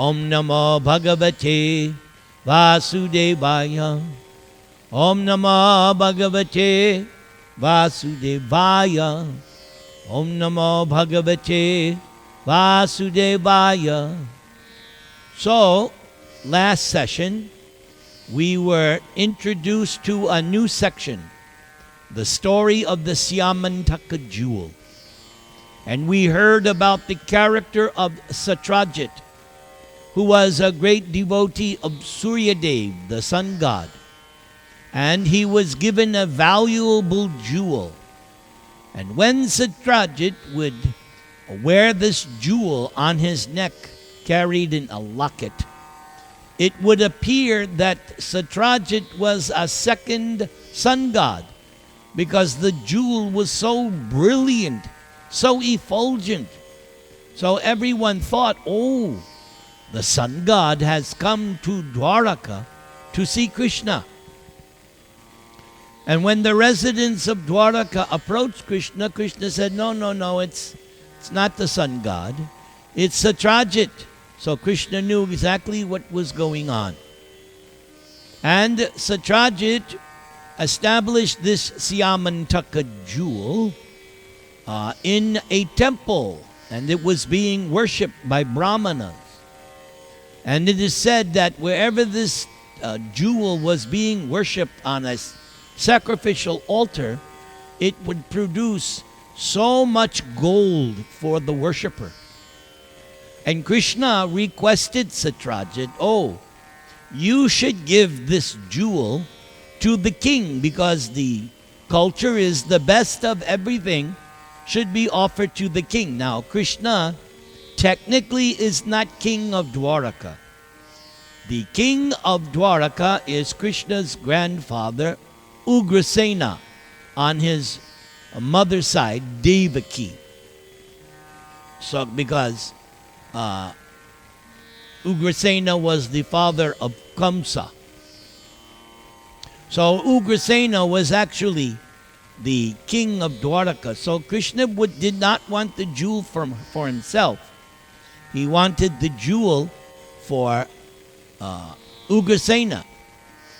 Om Namo Bhagavate Vasudevaya. Om Namo Bhagavate Vasudevaya. Om Namo Bhagavate Vasudevaya. So, last session, we were introduced to a new section, the story of the Syamantaka jewel. And we heard about the character of Satyajit, who was a great devotee of Suryadev, the sun god. And he was given a valuable jewel. And when Satyajit would wear this jewel on his neck, carried in a locket, it would appear that Satyajit was a second sun god, because the jewel was so brilliant, so effulgent. So everyone thought, oh, the sun god has come to Dwaraka to see Krishna. And when the residents of Dwaraka approached Krishna, Krishna said, no, it's not the sun god. It's Satyajit. So Krishna knew exactly what was going on. And Satyajit established this Syamantaka jewel in a temple, and it was being worshipped by Brahmanas. And it is said that wherever this jewel was being worshipped on a sacrificial altar, it would produce so much gold for the worshipper. And Krishna requested Satyajit, oh, you should give this jewel to the king, because the culture is the best of everything should be offered to the king. Now, Krishna technically is not king of Dwaraka. The king of Dwaraka is Krishna's grandfather, Ugrasena, on his mother's side, Devaki. So, because Ugrasena was the father of Kamsa. So Ugrasena was actually the king of Dwaraka. So Krishna did not want the jewel for himself. He wanted the jewel for Ugrasena.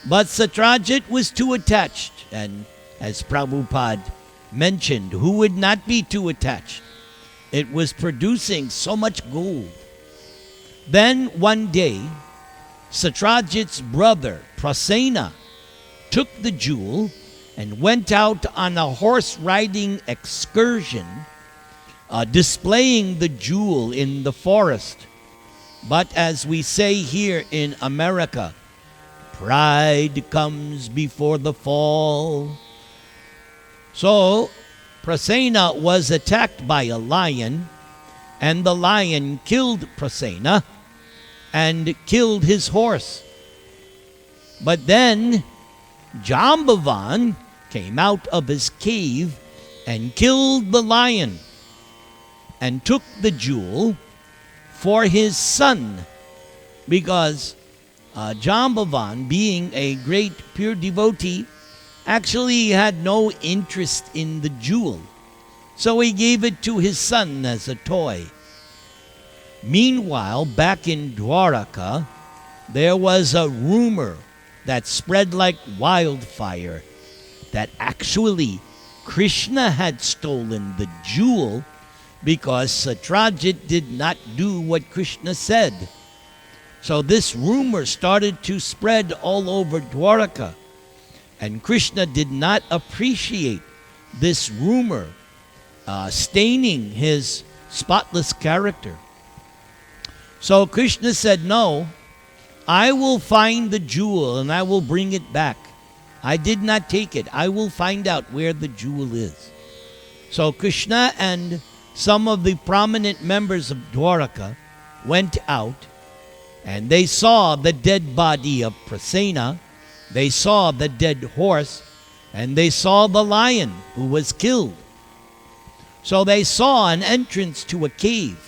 But Satyajit was too attached. And as Prabhupada mentioned, who would not be too attached? It was producing so much gold. Then one day, Satyajit's brother, Prasena, took the jewel and went out on a horse-riding excursion, displaying the jewel in the forest. But as we say here in America, pride comes before the fall. So, Prasena was attacked by a lion, and the lion killed Prasena and killed his horse. But then Jambavan came out of his cave and killed the lion and took the jewel for his son, because Jambavan, being a great pure devotee, actually had no interest in the jewel. So he gave it to his son as a toy. Meanwhile, back in Dwaraka, there was a rumor that spread like wildfire that actually Krishna had stolen the jewel because Satyajit did not do what Krishna said. So this rumor started to spread all over Dwaraka. And Krishna did not appreciate this rumor staining his spotless character. So Krishna said, no, I will find the jewel and I will bring it back. I did not take it. I will find out where the jewel is. So Krishna and some of the prominent members of Dwaraka went out, and they saw the dead body of Prasena, they saw the dead horse, and they saw the lion who was killed. So they saw an entrance to a cave.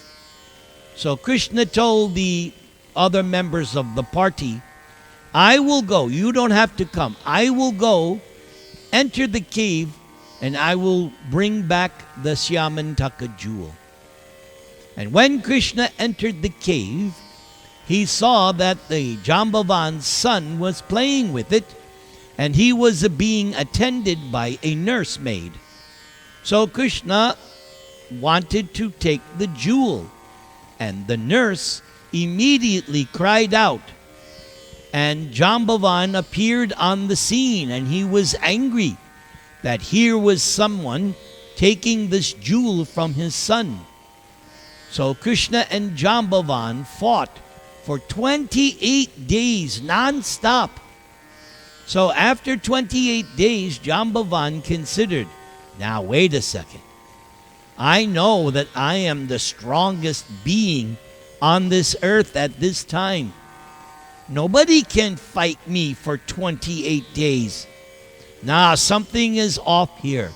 So Krishna told the other members of the party, I will go. You don't have to come. I will go, enter the cave, and I will bring back the Syamantaka jewel. And when Krishna entered the cave, he saw that the Jambavan's son was playing with it, and he was being attended by a nursemaid. So Krishna wanted to take the jewel, and the nurse immediately cried out, and Jambavan appeared on the scene, and he was angry that here was someone taking this jewel from his son. So Krishna and Jambavan fought for 28 days non-stop. So after 28 days, Jambavan considered, now wait a second. I know that I am the strongest being on this earth at this time. Nobody can fight me for 28 days. Nah, something is off here.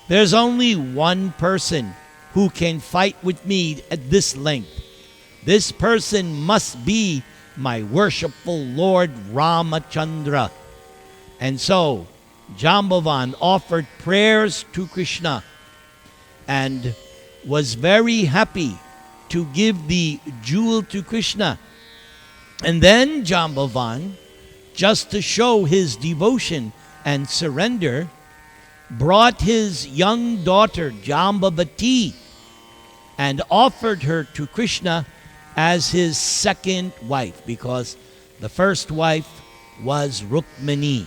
There's only one person who can fight with me at this length. This person must be my worshipful Lord Ramachandra. And so Jambavan offered prayers to Krishna and was very happy to give the jewel to Krishna. And then Jambavan, just to show his devotion and surrender, brought his young daughter Jambavati and offered her to Krishna as his second wife, because the first wife was Rukmini.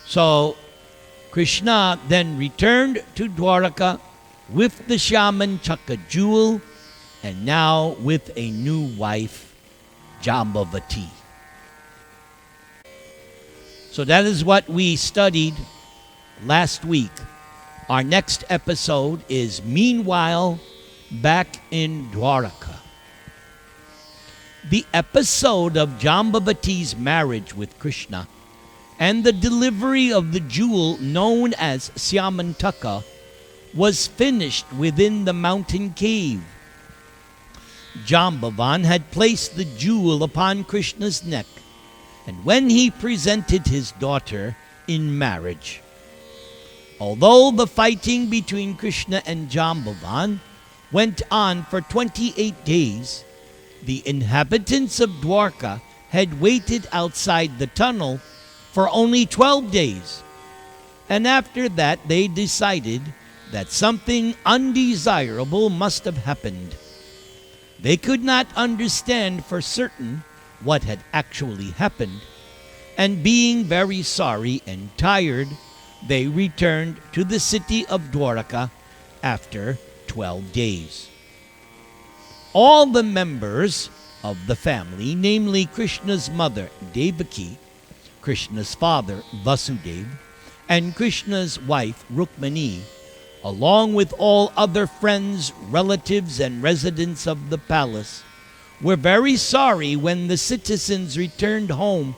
So Krishna then returned to Dwaraka with the Shyamanchaka jewel, and now with a new wife, Jambavati. So that is what we studied last week. Our next episode is Meanwhile Back in Dwaraka. The episode of Jambavati's marriage with Krishna and the delivery of the jewel known as Syamantaka was finished within the mountain cave. Jambavan had placed the jewel upon Krishna's neck, and when he presented his daughter in marriage, although the fighting between Krishna and Jambavan went on for 28 days, the inhabitants of Dwarka had waited outside the tunnel for only 12 days. And after that, they decided that something undesirable must have happened. They could not understand for certain what had actually happened, and being very sorry and tired, they returned to the city of Dwaraka after 12 days. All the members of the family, namely Krishna's mother Devaki, Krishna's father Vasudeva, and Krishna's wife Rukmini, along with all other friends, relatives, and residents of the palace, were very sorry when the citizens returned home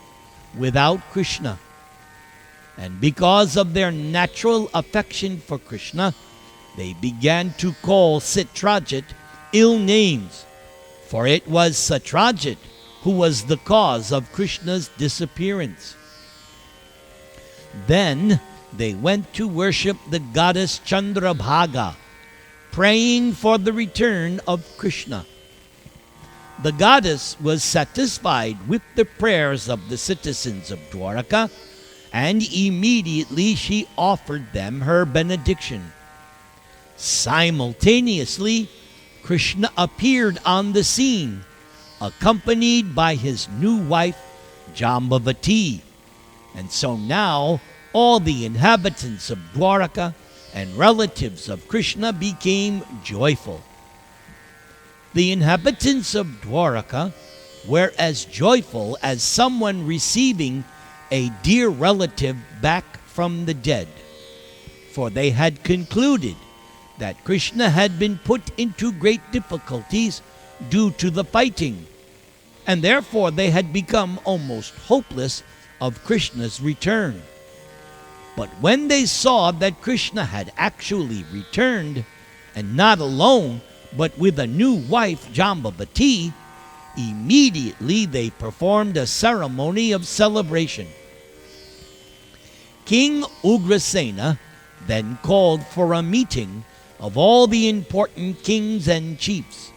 without Krishna. And because of their natural affection for Krishna, they began to call Satyajit ill names, for it was Satyajit who was the cause of Krishna's disappearance. Then they went to worship the goddess Chandrabhaga, praying for the return of Krishna. The goddess was satisfied with the prayers of the citizens of Dwaraka, and immediately she offered them her benediction. Simultaneously, Krishna appeared on the scene, accompanied by his new wife, Jambavati. And so now, all the inhabitants of Dwaraka and relatives of Krishna became joyful. The inhabitants of Dwaraka were as joyful as someone receiving a dear relative back from the dead, for they had concluded that Krishna had been put into great difficulties due to the fighting, and therefore they had become almost hopeless of Krishna's return. But when they saw that Krishna had actually returned, and not alone, but with a new wife, Jambavati, immediately they performed a ceremony of celebration. King Ugrasena then called for a meeting of all the important kings and chiefs.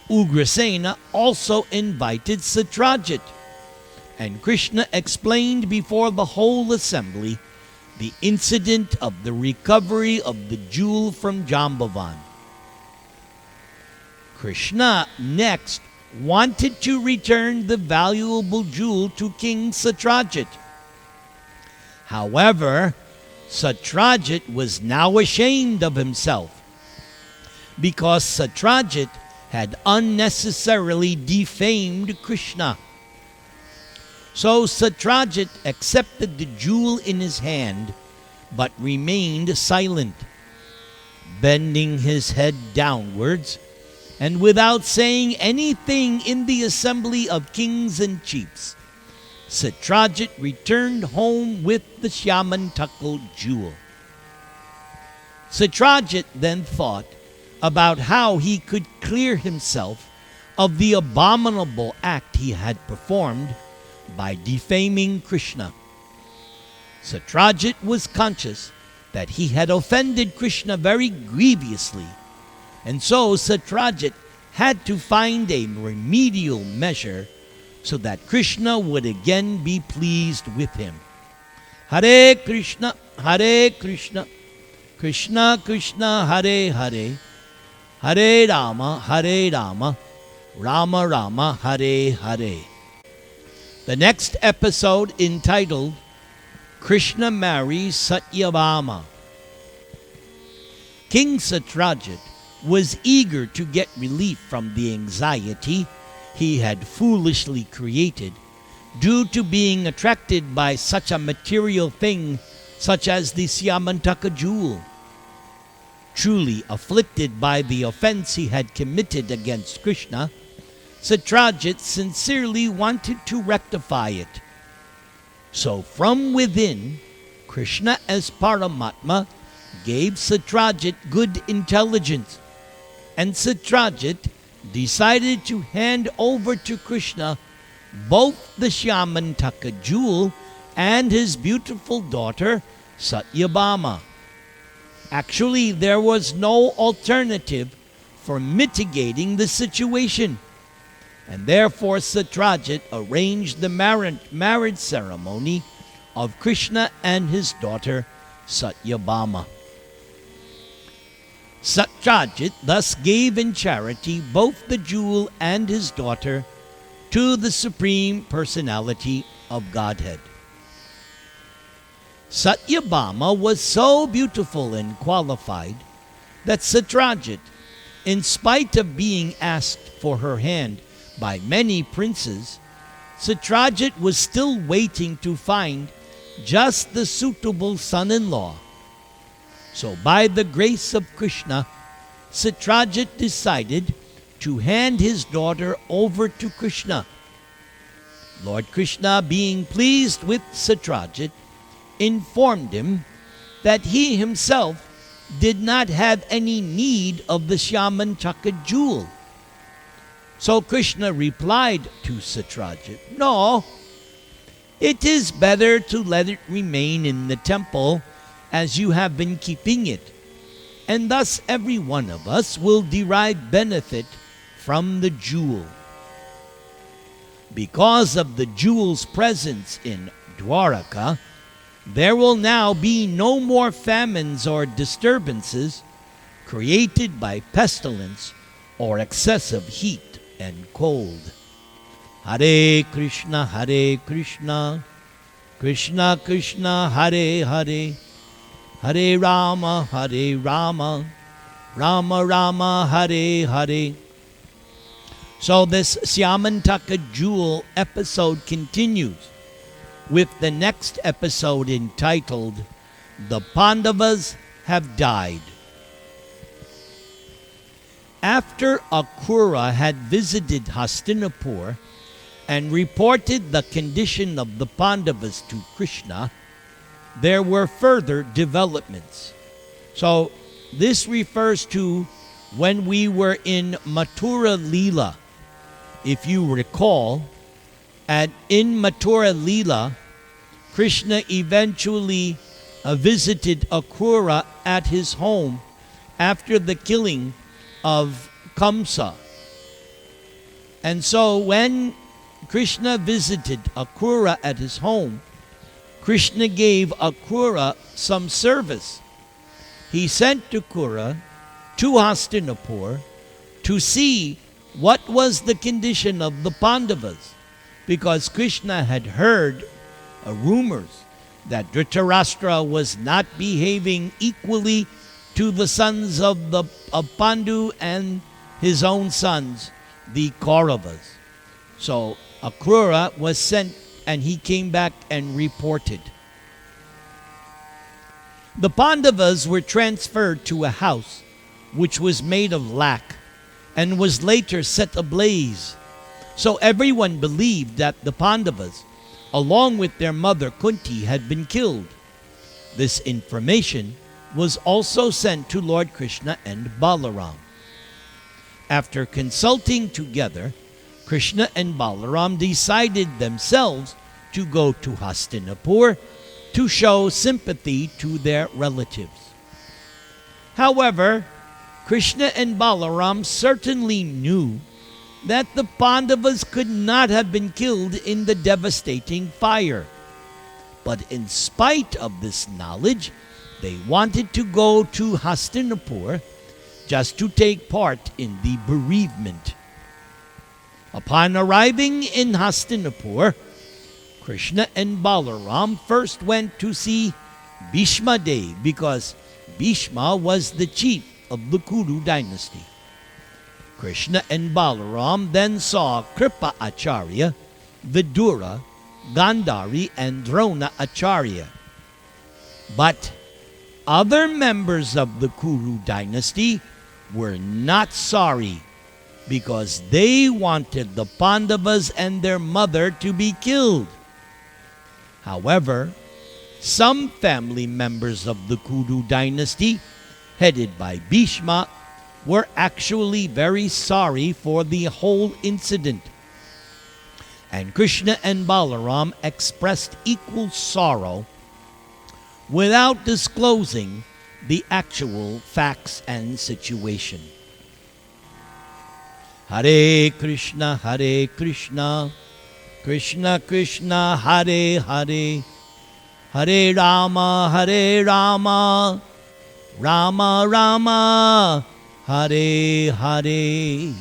Ugrasena also invited Satyajit, and Krishna explained before the whole assembly the incident of the recovery of the jewel from Jambavan. Krishna next wanted to return the valuable jewel to King Satyajit. However, Satyajit was now ashamed of himself because Satyajit had unnecessarily defamed Krishna. So Satyajit accepted the jewel in his hand, but remained silent, bending his head downwards, and without saying anything in the assembly of kings and chiefs. Satyajit returned home with the Syamantakal jewel. Satyajit then thought about how he could clear himself of the abominable act he had performed by defaming Krishna. Satyajit was conscious that he had offended Krishna very grievously, and so Satyajit had to find a remedial measure so that Krishna would again be pleased with him. Hare Krishna, Krishna Krishna, Hare Hare, Hare Rama, Rama Rama, Hare Hare. The next episode, entitled Krishna Marries Satyabhama. King Satyajit was eager to get relief from the anxiety he had foolishly created due to being attracted by such a material thing such as the Syamantaka jewel. Truly afflicted by the offense he had committed against Krishna, Satyajit sincerely wanted to rectify it. So from within, Krishna as Paramatma gave Satyajit good intelligence, and Satyajit decided to hand over to Krishna both the Syamantaka jewel and his beautiful daughter Satyabhama. Actually, there was no alternative for mitigating the situation, and therefore Satyajit arranged the marriage ceremony of Krishna and his daughter Satyabhama. Satyajit thus gave in charity both the jewel and his daughter to the Supreme Personality of Godhead. Satyabhama was so beautiful and qualified that Satyajit, in spite of being asked for her hand by many princes, Satyajit was still waiting to find just the suitable son-in-law. So by the grace of Krishna, Satyajit decided to hand his daughter over to Krishna. Lord Krishna, being pleased with Satyajit, informed him that he himself did not have any need of the Syamantaka jewel. So Krishna replied to Satyajit, "No, it is better to let it remain in the temple as you have been keeping it, and thus every one of us will derive benefit from the jewel." Because of the jewel's presence in Dwaraka, there will now be no more famines or disturbances created by pestilence or excessive heat and cold. Hare Krishna, Krishna Krishna, Hare Hare, Hare Rama, Rama Rama, Hare Hare. So this Syamantaka jewel episode continues with the next episode entitled The Pandavas Have Died. After Akrura had visited Hastinapur and reported the condition of the Pandavas to Krishna, there were further developments. So this refers to when we were in Mathura Leela. If you recall, in Mathura Leela, Krishna eventually visited Akrura at his home after the killing of Kamsa. And so when Krishna visited Akrura at his home, Krishna gave Akrura some service. He sent Akrura to Hastinapur to see what was the condition of the Pandavas, because Krishna had heard rumors that Dhritarashtra was not behaving equally to the sons of Pandu and his own sons, the Kauravas. So Akrura was sent, and he came back and reported. The Pandavas were transferred to a house which was made of lac and was later set ablaze. So everyone believed that the Pandavas, along with their mother Kunti, had been killed. This information was also sent to Lord Krishna and Balaram. After consulting together, Krishna and Balaram decided themselves to go to Hastinapur to show sympathy to their relatives. However, Krishna and Balaram certainly knew that the Pandavas could not have been killed in the devastating fire. But in spite of this knowledge, they wanted to go to Hastinapur just to take part in the bereavement. Upon arriving in Hastinapur, Krishna and Balaram first went to see Bhishma Dev, because Bhishma was the chief of the Kuru dynasty. Krishna and Balaram then saw Kripa Acharya, Vidura, Gandhari, and Drona Acharya. But other members of the Kuru dynasty were not sorry, because they wanted the Pandavas and their mother to be killed. However, some family members of the Kuru dynasty, headed by Bhishma, were actually very sorry for the whole incident. And Krishna and Balaram expressed equal sorrow without disclosing the actual facts and situation. Hare Krishna, Krishna Krishna, Hare Hare, Hare Rama, Rama Rama, Hare Hare.